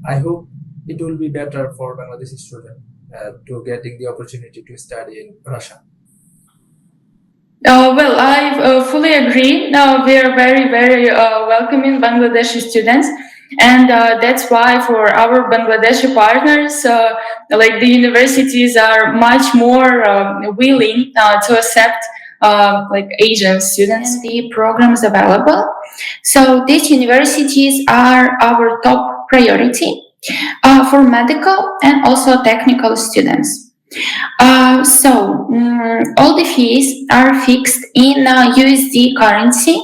I hope it will be better for Bangladeshi student to getting the opportunity to study in Russia. Well, I fully agree. We are very, very welcoming Bangladeshi students. And that's why for our Bangladeshi partners, like the universities are much more willing to accept like Asian students. And the programs available. So these universities are our top priority for medical and also technical students. All the fees are fixed in USD currency,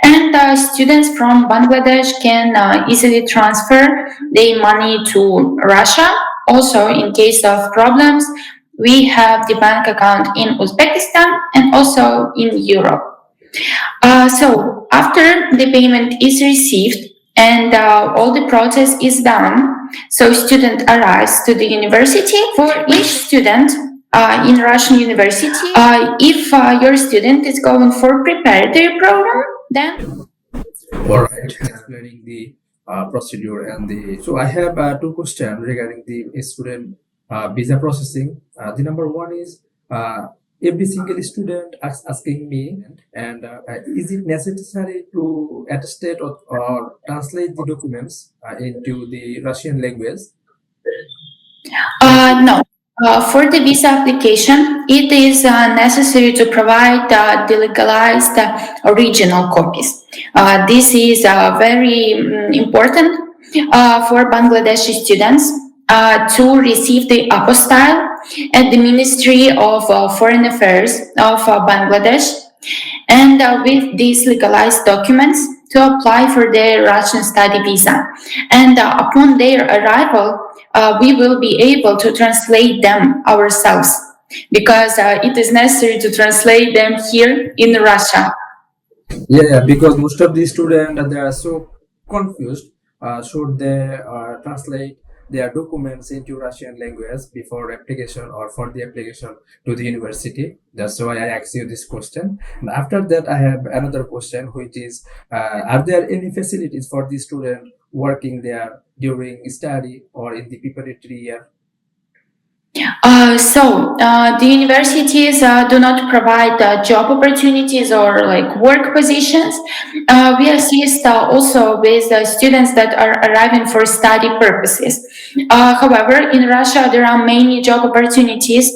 and students from Bangladesh can easily transfer their money to Russia. Also, in case of problems, we have the bank account in Uzbekistan and also in Europe. After the payment is received and all the process is done, so student arrives to the university. For each student in Russian university, if your student is going for preparatory program, then All right, explaining the procedure and the. So I have two questions regarding the student visa processing. The number one is every single student asking me, and is it necessary to attestate or translate the documents into the Russian language? No. For the visa application, it is necessary to provide the legalized original copies. This is very important for Bangladeshi students to receive the apostille at the Ministry of Foreign Affairs of Bangladesh, and with these legalized documents to apply for their Russian study visa. And upon their arrival, we will be able to translate them ourselves because it is necessary to translate them here in Russia. Yeah, because most of the students they are so confused. Should they translate their documents into Russian language before application or for the application to the university? That's why I asked you this question. And after that, I have another question, which is: are there any facilities for the student working there during study or in the preparatory year? The universities do not provide job opportunities or like work positions. We assist also with students that are arriving for study purposes. However, in Russia, there are many job opportunities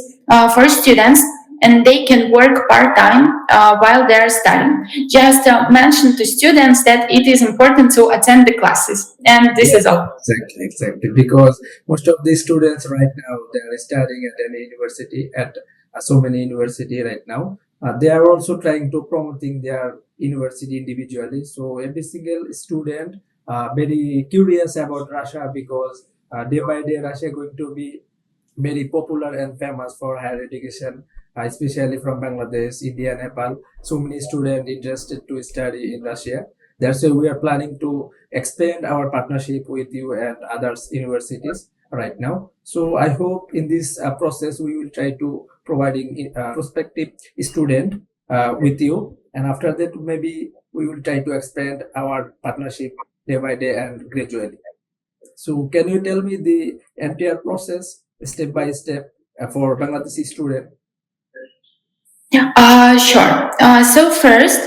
for students, and they can work part time while they are studying. Just mention to students that it is important to attend the classes, and this is all. Exactly. Because most of the students right now they are studying at any university at so many university right now. They are also trying to promoting their university individually. So every single student very curious about Russia because day by day Russia going to be very popular and famous for higher education, especially from Bangladesh, India, Nepal. So many students interested to study in Russia. That's why we are planning to expand our partnership with you and others universities right now. So I hope in this process we will try to providing prospective student with you, and after that maybe we will try to expand our partnership day by day and gradually. So can you tell me the entire process step by step for Bangladeshi student? Sure. First,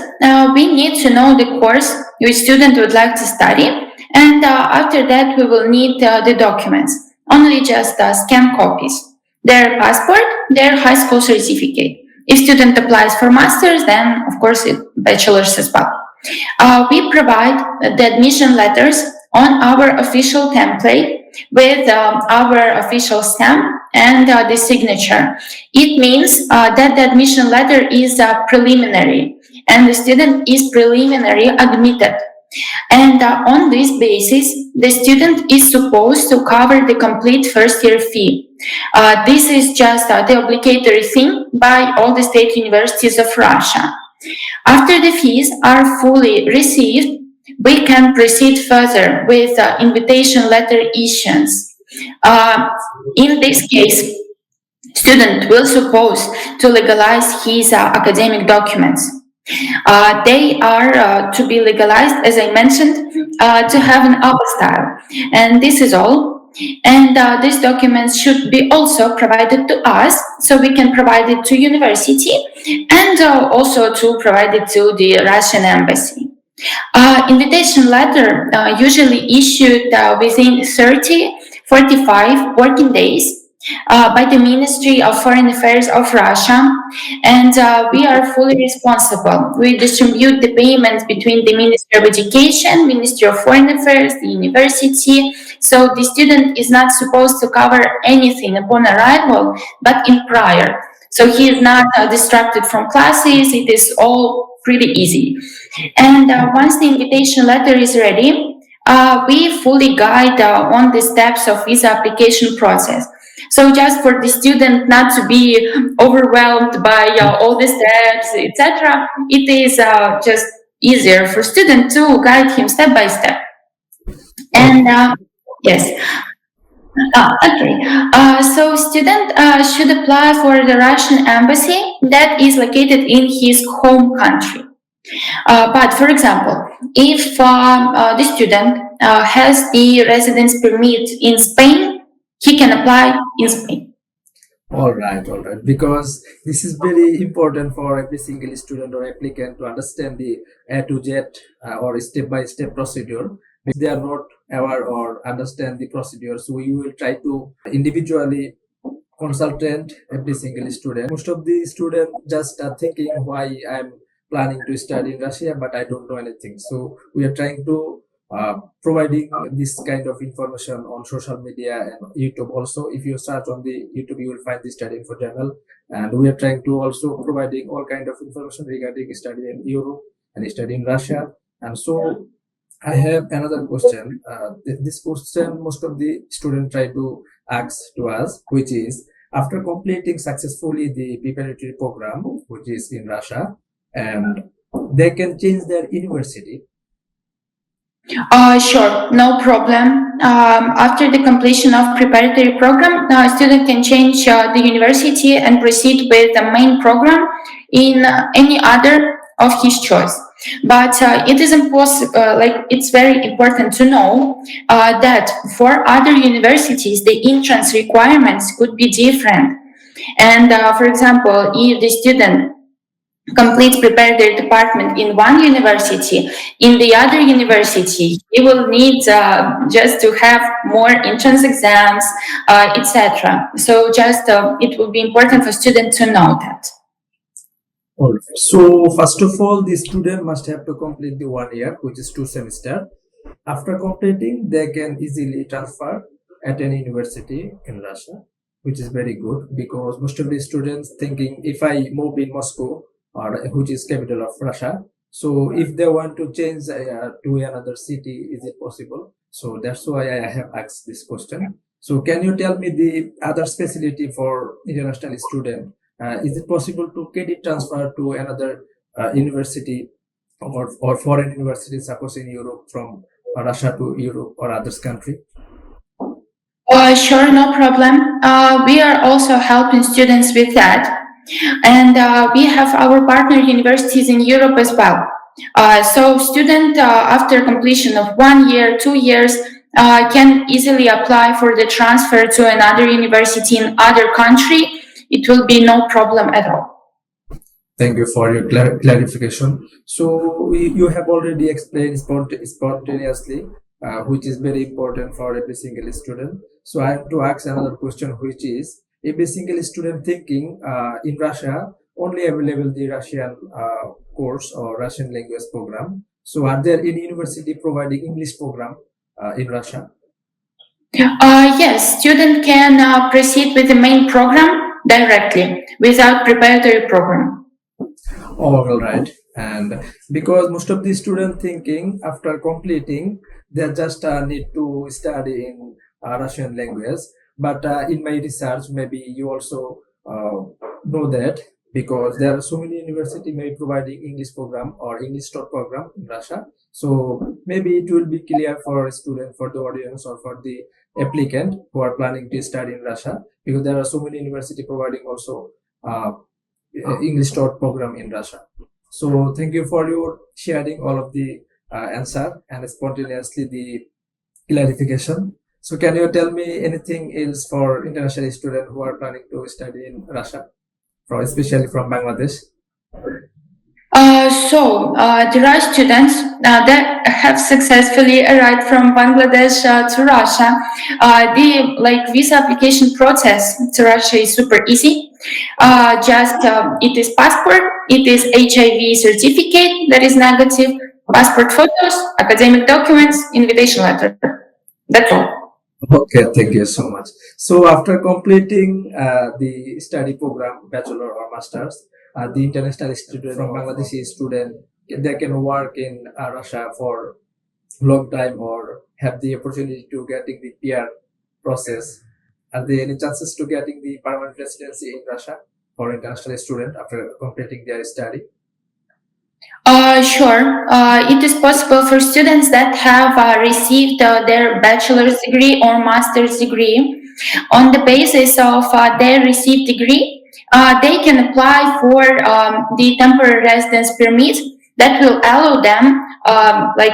we need to know the course your student would like to study, and after that, we will need the documents. Only just scan copies, their passport, their high school certificate. If student applies for masters, then of course it bachelor's as well. We provide the admission letters on our official template with our official stamp and the signature. It means that the admission letter is preliminary and the student is preliminary admitted. And on this basis, the student is supposed to cover the complete first year fee. This is just the obligatory thing by all the state universities of Russia. After the fees are fully received, we can proceed further with invitation letter issuance. In this case, student will suppose to legalize his academic documents. They are to be legalized, as I mentioned, to have an apostille. and this is all. And these documents should be also provided to us, so we can provide it to university, and also to provide it to the Russian embassy. Invitation letter usually issued within 30, 45 working days by the Ministry of Foreign Affairs of Russia, and we are fully responsible. We distribute the payments between the Ministry of Education, Ministry of Foreign Affairs, the university. So the student is not supposed to cover anything upon arrival, but in prior. So he is not distracted from classes. It is all pretty easy. And once the invitation letter is ready, we fully guide on the steps of visa application process. So just for the student not to be overwhelmed by all the steps, etc., it is just easier for student to guide him step by step. And yes, okay. So student should apply for the Russian embassy that is located in his home country. But for example, if the student has the residence permit in Spain, he can apply in Spain. All right, all right. Because this is very important for every single student or applicant to understand the A to Z or step-by-step procedure. If they are not aware or understand the procedure, so we will try to individually consultant every single student. Most of the students just are thinking why I'm planning to study in Russia, but I don't know anything. So we are trying to providing this kind of information on social media and YouTube. Also, if you search on the YouTube, you will find the study info channel, and we are trying to also providing all kind of information regarding study in Europe and study in Russia. And so I have another question. This question most of the students try to ask to us, which is after completing successfully the preparatory program, which is in Russia, and they can change their university. Sure, no problem. After the completion of preparatory program, student can change the university and proceed with the main program in any other of his choice. But it is impossible. Like it's very important to know that for other universities, the entrance requirements could be different. And for example, if the student completes preparatory department in one university, in the other university he will need just to have more entrance exams, etc. So just it will be important for students to know that. All right. So first of all, the student must have to complete the 1 year, which is 2 semesters. After completing, they can easily transfer at any university in Russia, which is very good because most of the students thinking if I move in Moscow or which is capital of Russia, so if they want to change to another city, is it possible? So that's why I have asked this question. So can you tell me the other specialty for international student? Is it possible to credit transfer to another university or foreign university, suppose in Europe from Russia to Europe or others country? Sure, no problem. We are also helping students with that. And we have our partner universities in Europe as well. So student after completion of 1 year, 2 years can easily apply for the transfer to another university in other country. It will be no problem at all. Thank you for your clarification. So you have already explained spontaneously, which is very important for every single student. So I have to ask another question, which is every single student thinking in Russia only available the Russian course or Russian language program. So are there any university providing English program in Russia? Yes, student can proceed with the main program directly without preparatory program. All right. And because most of the student thinking after completing, they just need to study in Russian language. But in my research, maybe you also know that because there are so many university maybe providing English program or English top program in Russia. So maybe it will be clear for a student, for the audience, or for the applicant who are planning to study in Russia, because there are so many university providing also English top program in Russia. So thank you for your sharing all of the answer and spontaneously the clarification. So can you tell me anything else for international students who are planning to study in Russia, especially from Bangladesh? There are students that have successfully arrived from Bangladesh to Russia. The visa application process to Russia is super easy. It is passport, it is HIV certificate that is negative, passport photos, academic documents, invitation letter. That's all. Okay, thank you so much. So after completing the study program, bachelor or masters, the international student from Bangladeshi student, they can work in Russia for long time or have the opportunity to getting the PR process. Are there any chances to getting the permanent residency in Russia for international student after completing their study? Sure. It is possible for students that have received their bachelor's degree or master's degree. On the basis of their received degree, they can apply for the temporary residence permit that will allow them,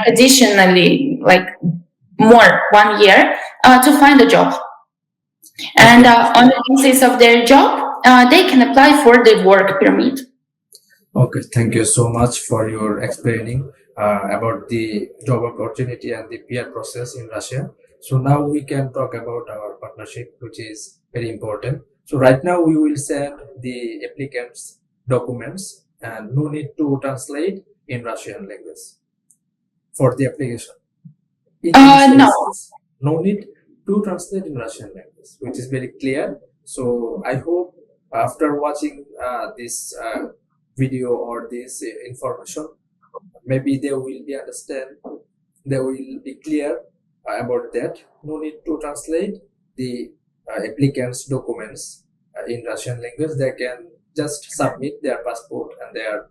additionally, more 1 year to find a job. And on the basis of their job, they can apply for the work permit. Okay, thank you so much for your explaining about the job opportunity and the PR process in Russia. So now we can talk about our partnership, which is very important. So right now we will send the applicants documents and no need to translate in Russian language for the application. No. No need to translate in Russian language, which is very clear. So I hope after watching this video or this information, maybe they will be understand, they will be clear about that. No need to translate the applicants documents in Russian language. They can just submit their passport and their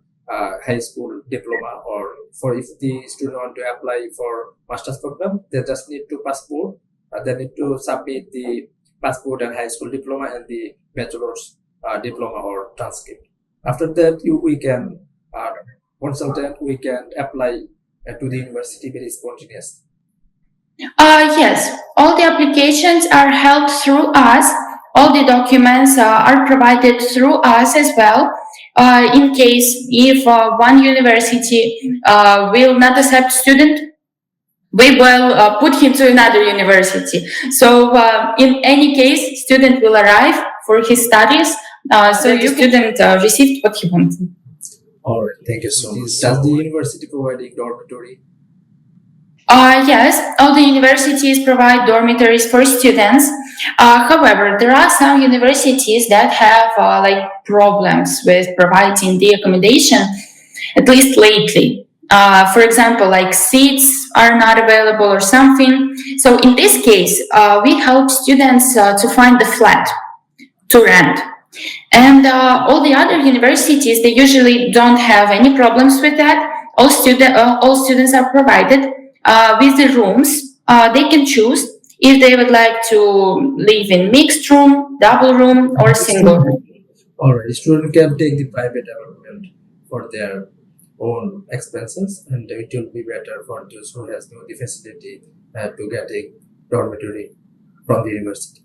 high school diploma, or for if the student want to apply for master's program, they just need to passport. They need to submit the passport and high school diploma and the bachelor's diploma or transcript. After that, we can consultant, we can apply to the university very spontaneous. Yes, all the applications are held through us. All the documents are provided through us as well. In case if one university will not accept student, we will put him to another university. So in any case, student will arrive for his studies. So the student received what he wanted. All right, thank you so much. Does the university providing dormitory? Yes, all the universities provide dormitories for students. However, there are some universities that have problems with providing the accommodation, at least lately. For example, seats are not available or something. So in this case, we help students to find the flat to rent. And all the other universities, they usually don't have any problems with that. All students are provided with the rooms. They can choose if they would like to live in mixed room, double room, or single room. All right, student can take the private apartment for their own expenses, and it will be better for those who has no the facility to get a dormitory from the university.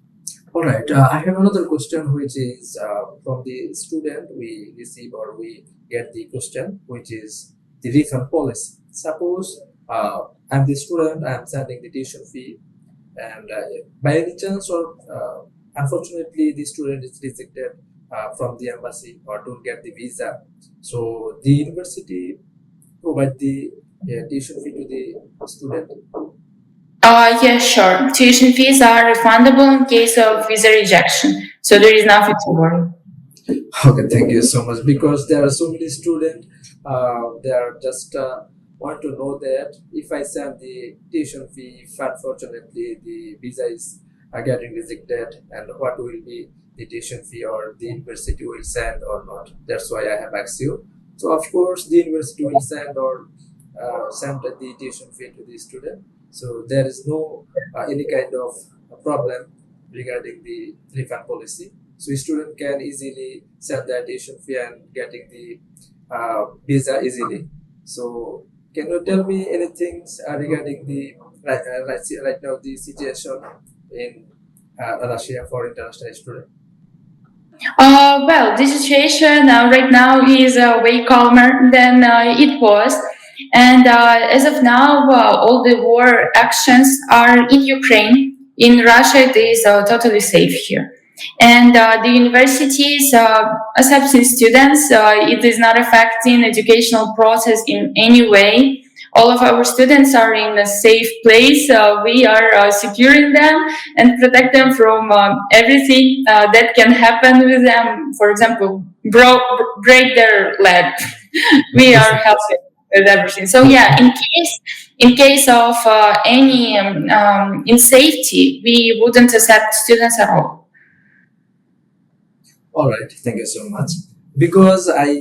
All right, I have another question, which is from the student we receive or we get the question, which is the refund policy. Suppose I'm the student, I'm sending the tuition fee, and by any chance or unfortunately the student is rejected from the embassy or don't get the visa. So the university provide the tuition fee to the student. Yes, sure. Tuition fees are refundable in case of visa rejection, so there is nothing to worry. Okay, thank you so much. Because there are so many students, they are just want to know that if I send the tuition fee, if unfortunately the visa is getting rejected, and what will be the tuition fee or the university will send or not. That's why I have asked you. So of course the university will send or send the tuition fee to the student. So there is no any kind of problem regarding the refund policy. So student can easily send their tuition fee and getting the visa easily. So can you tell me anything regarding the right now the situation in Russia for international students? Well, the situation right now is way calmer than it was. And as of now, all the war actions are in Ukraine. In Russia, it is totally safe here. And the universities accepting students, it is not affecting educational process in any way. All of our students are in a safe place. We are securing them and protect them from everything that can happen with them. For example, break their leg. We are helping with everything. So yeah, in case of any insafety, we wouldn't accept students at all. All right, thank you so much. Because I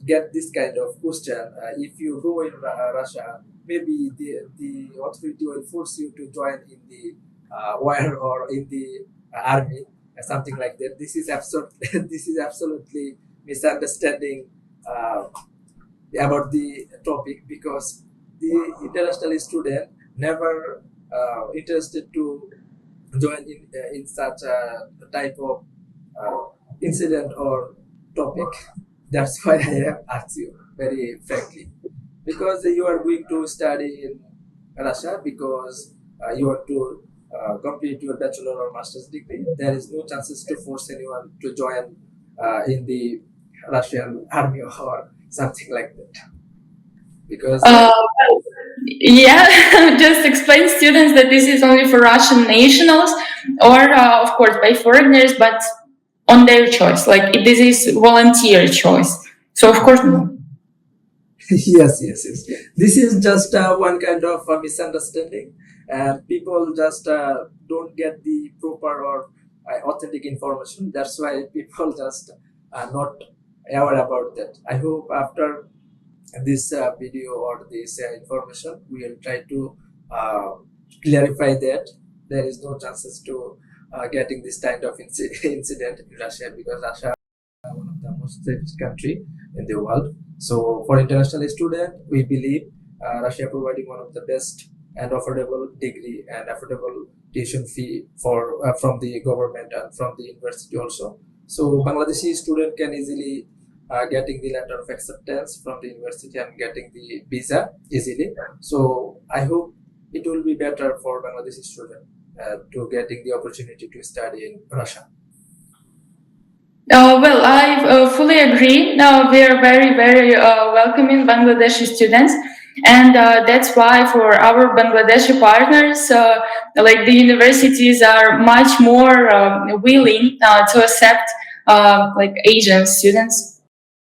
get this kind of question, if you go in Russia, maybe the authority will force you to join in the war or in the army, something like that. This is absurd. This is absolutely misunderstanding about the topic, because the international student never interested to join in such a type of incident or topic. That's why I have asked you very frankly, because you are going to study in Russia because you want to complete your bachelor or master's degree. There is no chances to force anyone to join in the Russian army or something like that. Because Uh, yeah, just explain students that this is only for Russian nationals or, of course, by foreigners, but on their choice. Like this is volunteer choice. So of course, no. yes. This is just one kind of misunderstanding, and people just don't get the proper or authentic information. That's why people just are not aware about that. I hope after this video or this information, we will try to uh, clarify that there is no chances to getting this kind of incident in Russia, because Russia is one of the most safest country in the world. So for international student, we believe Russia providing one of the best and affordable degree and affordable tuition fee for from the government and from the university also. So Bangladeshi student can easily getting the letter of acceptance from the university and getting the visa easily. So I hope it will be better for Bangladeshi student to getting the opportunity to study in Russia. Well, I fully agree. We are very, very welcoming Bangladeshi students. And that's why for our Bangladeshi partners, like the universities are much more willing to accept like Asian students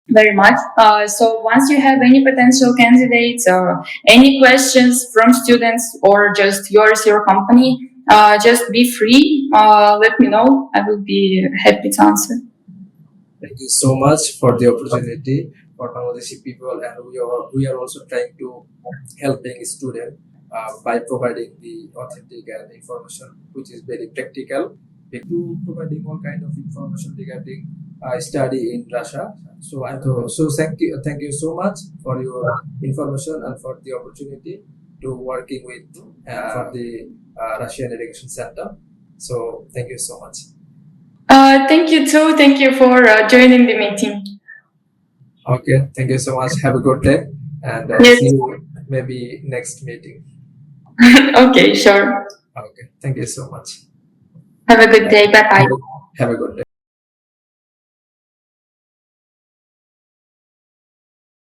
very much. So once you have any potential candidates or any questions from students or just yours, your company, just be free. Let me know. I will be happy to answer. Thank you so much for the opportunity for Bangladeshi people, and we are also trying to helping student by providing the authentic and information which is very practical. We do providing all kind of information regarding study in Russia. So I thought, so thank you so much for your information and for the opportunity to working with for the Russian Education Center. So thank you so much. Thank you too. Thank you for joining the meeting. Okay, thank you so much. Have a good day, and Yes. see you maybe next meeting. Okay, sure. Okay, thank you so much. Have a good day. Bye bye. Have a good day.